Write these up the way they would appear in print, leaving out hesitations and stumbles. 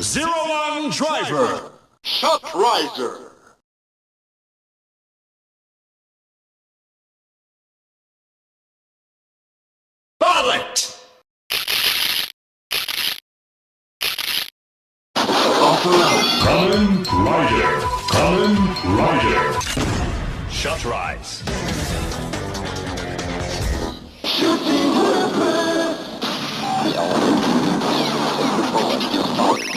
01 driver. Shot Riser. Ballot. Kamin Rider. Kamin Rider. Shot rise. Shooting weapon. The element the bullet is fired.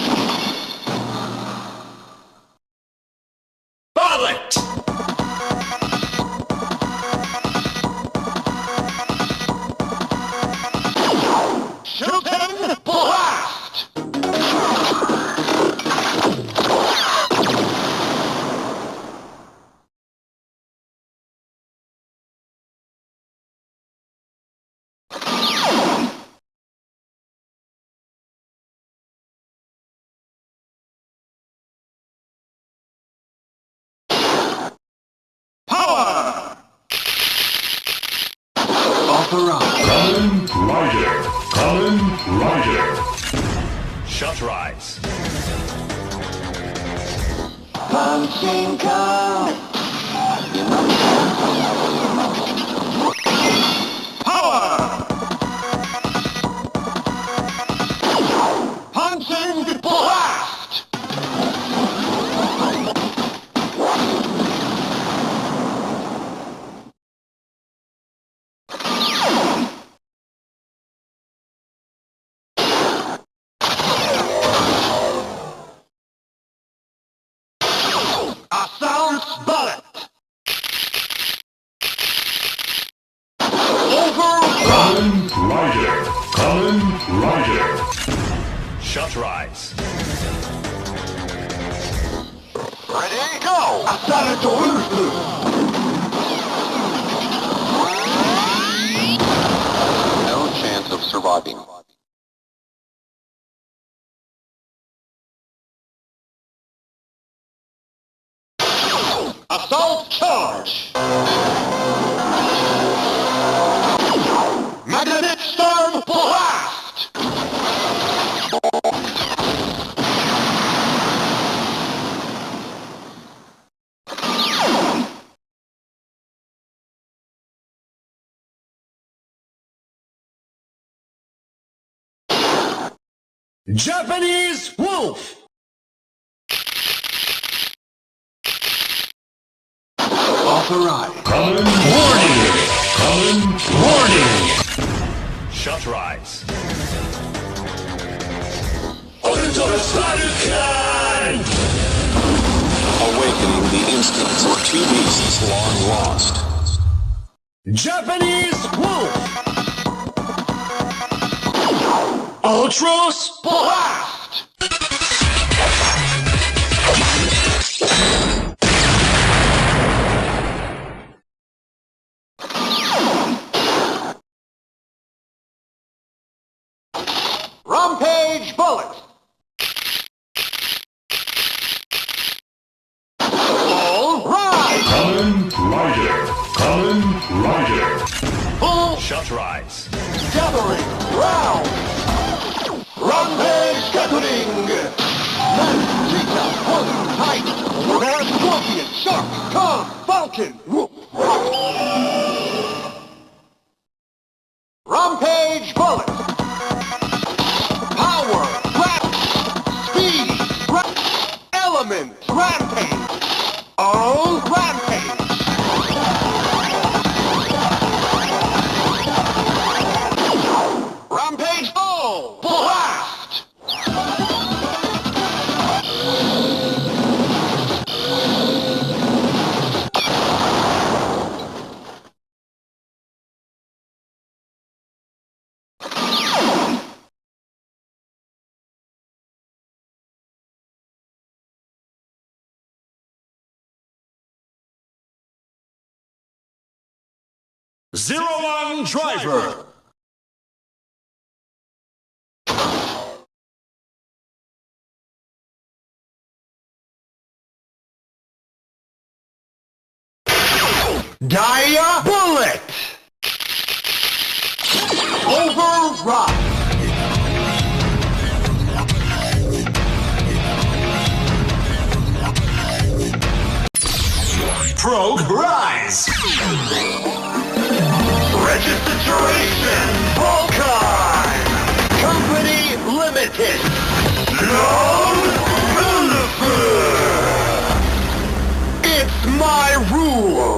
Ballot. Shooting blast. Power. Authorize. Kamin Rider. Kamin Rider. Shot rise. Punching count. Power. Punching blast. Assault bullet. Kamin Rider. Kamin Rider. Shot rise. Ready, go! No chance of surviving. Assault charge! Magnetic storm blast! Japanese wolf. Authorize. Kamin Warning. Kamin Warning. Shot rise. Awakening the instincts of two beasts long lost. Japanese wolf. Ultros Blast! Rampage bullet! All right! Kamin Rider. Kamin Rider. Full Shot rise. gathering round! Rampage gathering! Man, Cheetah, Wolf, Tiger, Bear, Scorpion, Shark, Calm, Vulcan, Whoop, Rampage bullet! Power, speed, element, rampage! All rampage! Rampage all! Blast! Zero one driver. Dia bullet! Override! rise! Register duration, Vulcan! Company Limited! No benefit! It's my rule!